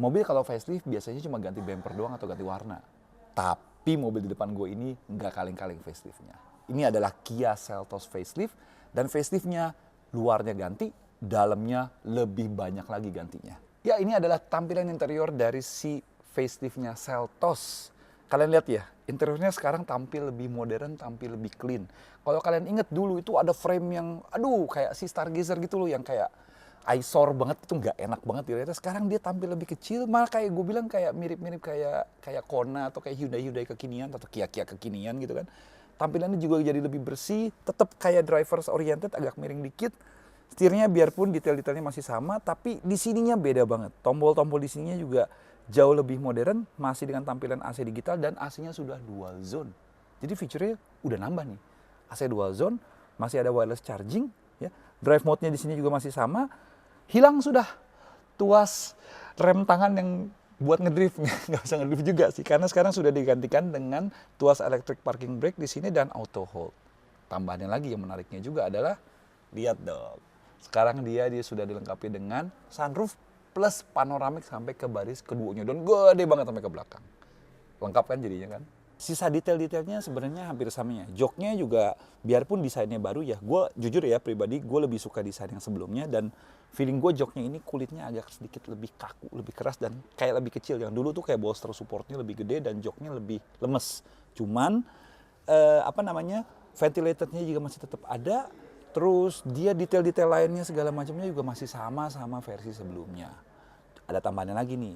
Mobil kalau facelift biasanya cuma ganti bumper doang atau ganti warna. Tapi mobil di depan gue ini nggak kaleng-kaleng faceliftnya. Ini adalah Kia Seltos facelift dan faceliftnya luarnya ganti, dalamnya lebih banyak lagi gantinya. Ya, ini adalah tampilan interior dari si faceliftnya Seltos. Kalian lihat ya, interiornya sekarang tampil lebih modern, tampil lebih clean. Kalau kalian inget dulu itu ada frame yang, aduh, kayak si Stargazer gitu loh, yang kayak eyesore banget, itu nggak enak banget dilihatnya. Sekarang dia tampil lebih kecil, malah kayak gue bilang kayak mirip-mirip kayak Kona atau kayak Hyundai kekinian atau Kia kekinian gitu kan. Tampilannya juga jadi lebih bersih, tetap kayak drivers oriented, agak miring dikit. Setirnya biarpun detail-detailnya masih sama, tapi di sininya beda banget. Tombol-tombol di sininya juga jauh lebih modern, masih dengan tampilan AC digital dan AC-nya sudah dual zone. Jadi fiturnya udah nambah nih. AC dual zone, masih ada wireless charging, ya. Drive mode-nya di sini juga masih sama. Hilang sudah tuas rem tangan yang buat ngedrift, nggak bisa ngedrift juga sih, karena sekarang sudah digantikan dengan tuas electric parking brake di sini dan auto hold. Tambahannya lagi yang menariknya juga adalah, lihat dong, sekarang dia sudah dilengkapi dengan sunroof plus panoramik sampai ke baris keduanya dan gede banget sampai ke belakang. Lengkap kan jadinya kan? Sisa detail-detailnya sebenarnya hampir samanya. Joknya juga biarpun desainnya baru ya, gue jujur ya pribadi gue lebih suka desain yang sebelumnya dan feeling gue joknya ini kulitnya agak sedikit lebih kaku, lebih keras dan kayak lebih kecil. Yang dulu tuh kayak bolster supportnya lebih gede dan joknya lebih lemes. Cuman ventilatornya juga masih tetap ada. Terus dia detail-detail lainnya segala macamnya juga masih sama versi sebelumnya. Ada tambahannya lagi nih.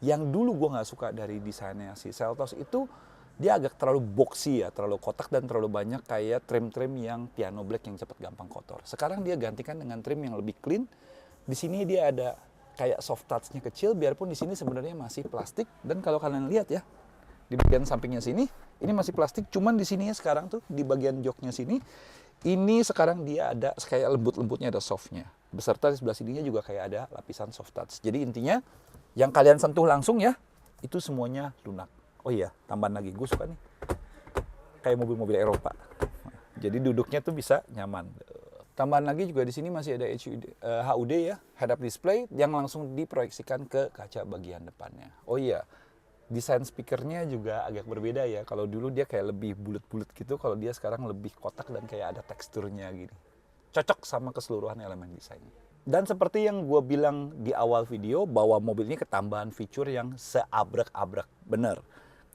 Yang dulu gue nggak suka dari desainnya si Seltos itu, dia agak terlalu boxy ya, terlalu kotak dan terlalu banyak kayak trim-trim yang piano black yang cepat gampang kotor. Sekarang dia gantikan dengan trim yang lebih clean. Di sini dia ada kayak soft touch-nya kecil, biarpun di sini sebenarnya masih plastik. Dan kalau kalian lihat ya, di bagian sampingnya sini, ini masih plastik. Cuman di sininya sekarang tuh, di bagian joknya sini, ini sekarang dia ada kayak lembut-lembutnya, ada softnya. Beserta di sebelah sininya juga kayak ada lapisan soft touch. Jadi intinya, yang kalian sentuh langsung ya, itu semuanya lunak. Oh iya, tambahan lagi, gue suka nih kayak mobil-mobil Eropa. Jadi duduknya tuh bisa nyaman. Tambahan lagi juga di sini masih ada HUD ya, head up display yang langsung diproyeksikan ke kaca bagian depannya. Oh iya, desain speakernya juga agak berbeda ya. Kalau dulu dia kayak lebih bulat-bulat gitu, kalau dia sekarang lebih kotak dan kayak ada teksturnya gini. Cocok sama keseluruhan elemen desainnya. Dan seperti yang gue bilang di awal video, bahwa mobil ini ketambahan fitur yang seabrek-abrek. Bener.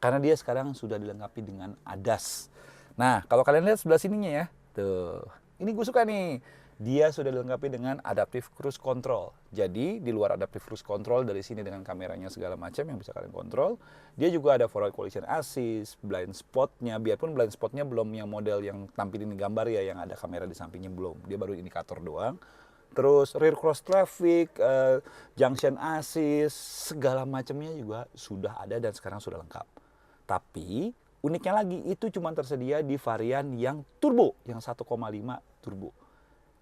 Karena dia sekarang sudah dilengkapi dengan ADAS. Nah, kalau kalian lihat sebelah sininya ya, tuh, ini gue suka nih. Dia sudah dilengkapi dengan Adaptive Cruise Control. Jadi, di luar Adaptive Cruise Control, dari sini dengan kameranya segala macam yang bisa kalian kontrol, dia juga ada Forward Collision Assist, blind spotnya, biarpun blind spotnya belum yang model yang tampilin di gambar ya, yang ada kamera di sampingnya belum. Dia baru indikator doang. Terus rear cross traffic, junction assist, segala macamnya juga sudah ada dan sekarang sudah lengkap. Tapi uniknya lagi itu cuma tersedia di varian yang turbo, yang 1,5 turbo.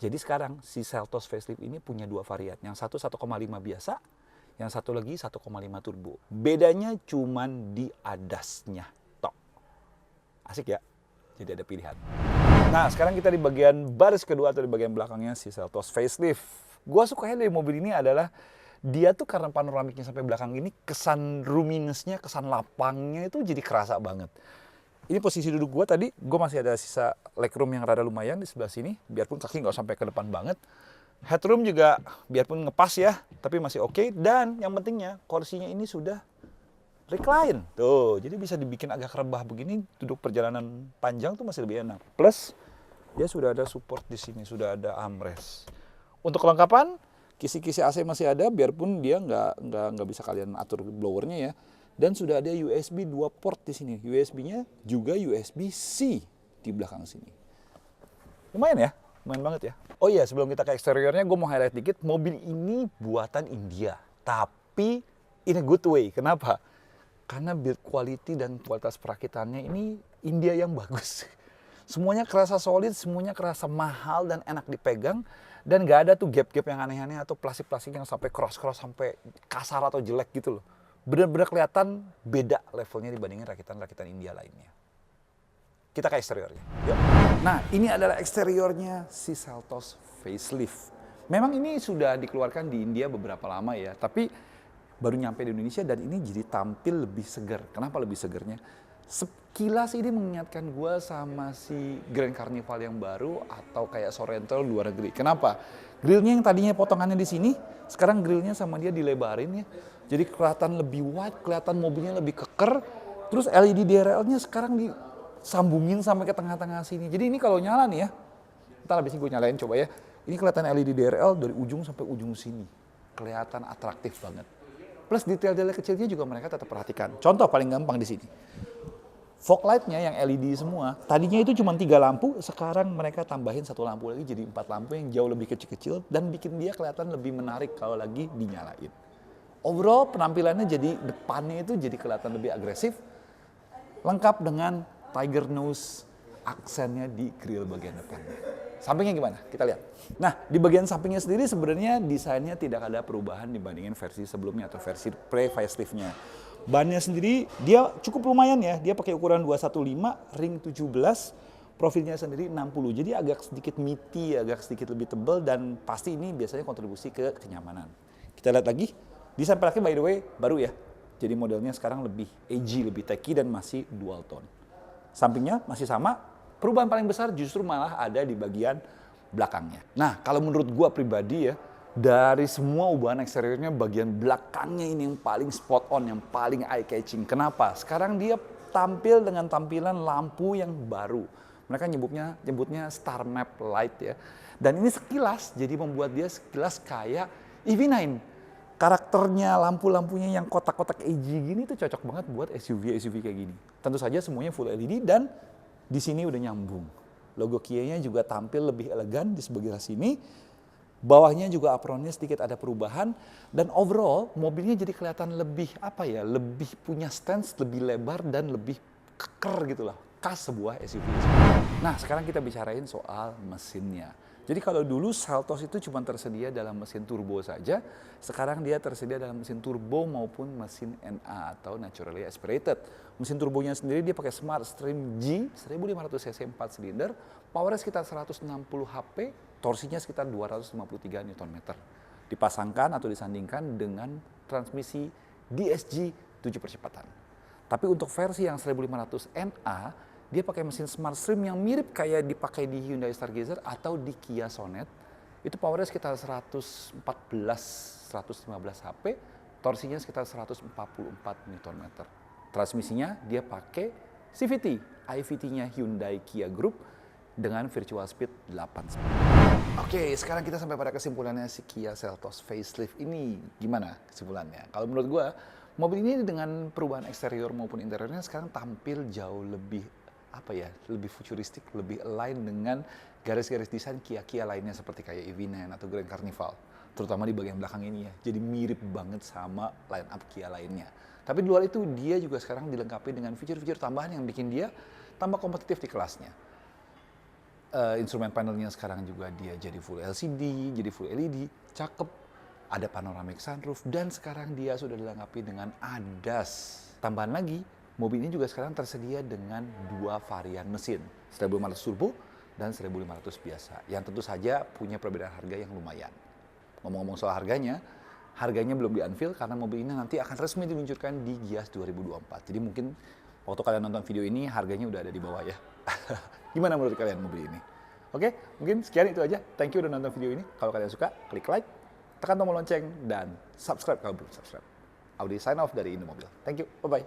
Jadi sekarang si Seltos facelift ini punya dua varian, yang satu 1,5 biasa, yang satu lagi 1,5 turbo. Bedanya cuma di ADAS-nya. Tok. Asik ya? Jadi ada pilihan. Nah, sekarang kita di bagian baris kedua atau di bagian belakangnya si Seltos facelift. Gua sukanya dari mobil ini adalah dia tuh karena panoramiknya sampai belakang ini, kesan roominess-nya, kesan lapangnya itu jadi kerasa banget. Ini posisi duduk gue tadi, gue masih ada sisa legroom yang rada lumayan di sebelah sini, biarpun kaki nggak sampai ke depan banget. Headroom juga biarpun ngepas ya, tapi masih oke. Dan yang pentingnya, kursinya ini sudah recline. Tuh, jadi bisa dibikin agak rebah begini, duduk perjalanan panjang tuh masih lebih enak. Plus, dia sudah ada support di sini, sudah ada armrest. Untuk kelengkapan, kisi-kisi AC masih ada, biarpun dia nggak bisa kalian atur blowernya ya. Dan sudah ada USB 2 port di sini. USB-nya juga USB-C di belakang sini. Lumayan ya, lumayan banget ya. Oh iya, sebelum kita ke eksteriornya, gue mau highlight dikit. Mobil ini buatan India, tapi in a good way. Kenapa? Karena build quality dan kualitas perakitannya ini India yang bagus. Semuanya kerasa solid, semuanya kerasa mahal dan enak dipegang. Dan gak ada tuh gap-gap yang aneh-aneh atau plastik-plastik yang sampai cross-cross, sampai kasar atau jelek gitu loh. Benar-benar kelihatan beda levelnya dibandingin rakitan-rakitan India lainnya. Kita ke eksteriornya. Yuk. Nah, ini adalah eksteriornya si Seltos facelift. Memang ini sudah dikeluarkan di India beberapa lama ya, tapi baru nyampe di Indonesia dan ini jadi tampil lebih segar. Kenapa lebih segernya? Sekilas ini mengingatkan gue sama si Grand Carnival yang baru atau kayak Sorento luar negeri. Kenapa? Grillnya yang tadinya potongannya di sini, sekarang grillnya sama dia dilebarin ya. Jadi kelihatan lebih wide, kelihatan mobilnya lebih keker. Terus LED DRL-nya sekarang disambungin sampai ke tengah-tengah sini. Jadi ini kalau nyala nih ya, ntar habis ini gue nyalain coba ya. Ini kelihatan LED DRL dari ujung sampai ujung sini. Kelihatan atraktif banget. Plus detail-detail kecilnya juga mereka tetap perhatikan. Contoh paling gampang di sini. Fog light-nya yang LED semua, tadinya itu cuma 3 lampu, sekarang mereka tambahin 1 lampu lagi jadi 4 lampu yang jauh lebih kecil-kecil dan bikin dia kelihatan lebih menarik kalau lagi dinyalain. Overall penampilannya jadi depannya itu jadi kelihatan lebih agresif, lengkap dengan tiger nose aksennya di grill bagian depannya. Sampingnya gimana? Kita lihat. Nah, di bagian sampingnya sendiri sebenarnya desainnya tidak ada perubahan dibandingin versi sebelumnya atau versi pre-facelift-nya. Bannya sendiri dia cukup lumayan ya, dia pakai ukuran 215, ring 17, profilnya sendiri 60. Jadi agak sedikit meaty, agak sedikit lebih tebal dan pasti ini biasanya kontribusi ke kenyamanan. Kita lihat lagi, desain peleknya by the way baru ya. Jadi modelnya sekarang lebih edgy, lebih techy dan masih dual tone. Sampingnya masih sama, perubahan paling besar justru malah ada di bagian belakangnya. Nah, kalau menurut gua pribadi ya, dari semua ubahan eksteriornya bagian belakangnya ini yang paling spot on, yang paling eye catching. Kenapa? Sekarang dia tampil dengan tampilan lampu yang baru. Mereka nyebutnya Star Map Light ya. Dan ini sekilas jadi membuat dia sekilas kayak EV9. Karakternya lampu-lampunya yang kotak-kotak edgy gini tuh cocok banget buat SUV kayak gini. Tentu saja semuanya full LED dan di sini udah nyambung. Logo Kia-nya juga tampil lebih elegan di sebelah sini. Bawahnya juga apronnya sedikit ada perubahan dan overall mobilnya jadi kelihatan lebih lebih punya stance, lebih lebar dan lebih keker gitu lah, khas sebuah SUV. Nah, sekarang kita bicarain soal mesinnya. Jadi kalau dulu Seltos itu cuma tersedia dalam mesin turbo saja, sekarang dia tersedia dalam mesin turbo maupun mesin NA atau naturally aspirated. Mesin turbonya sendiri dia pakai Smart Stream G 1500 cc 4 silinder, powernya sekitar 160 HP, torsinya sekitar 253 Nm. Dipasangkan atau disandingkan dengan transmisi DSG 7 percepatan. Tapi untuk versi yang 1500 NA, dia pakai mesin Smart Stream yang mirip kayak dipakai di Hyundai Stargazer atau di Kia Sonet. Itu powernya sekitar 115 HP, torsinya sekitar 144 Nm. Transmisinya dia pakai CVT, IVT-nya Hyundai Kia Group dengan virtual speed 8 speed. Oke, sekarang kita sampai pada kesimpulannya si Kia Seltos facelift ini. Gimana kesimpulannya? Kalau menurut gue, mobil ini dengan perubahan eksterior maupun interiornya sekarang tampil jauh lebih lebih futuristik, lebih align dengan garis-garis desain Kia-Kia lainnya seperti kayak EV9 atau Grand Carnival. Terutama di bagian belakang ini ya, jadi mirip banget sama line up Kia lainnya. Tapi di luar itu dia juga sekarang dilengkapi dengan fitur-fitur tambahan yang bikin dia tambah kompetitif di kelasnya. Instrumen panelnya sekarang juga dia jadi full LCD, jadi full LED, cakep. Ada panoramic sunroof dan sekarang dia sudah dilengkapi dengan ADAS. Tambahan lagi, mobil ini juga sekarang tersedia dengan 2 varian mesin, 1500 turbo dan 1500 biasa. Yang tentu saja punya perbedaan harga yang lumayan. Ngomong-ngomong soal harganya belum di-unveil karena mobil ini nanti akan resmi diluncurkan di Gias 2024. Jadi mungkin waktu kalian nonton video ini harganya udah ada di bawah ya. Gimana menurut kalian mobil ini? Oke, mungkin sekian itu aja. Thank you udah nonton video ini. Kalau kalian suka, klik like, tekan tombol lonceng, dan subscribe kalau belum subscribe. Audi sign off dari Indomobil. Thank you, bye-bye.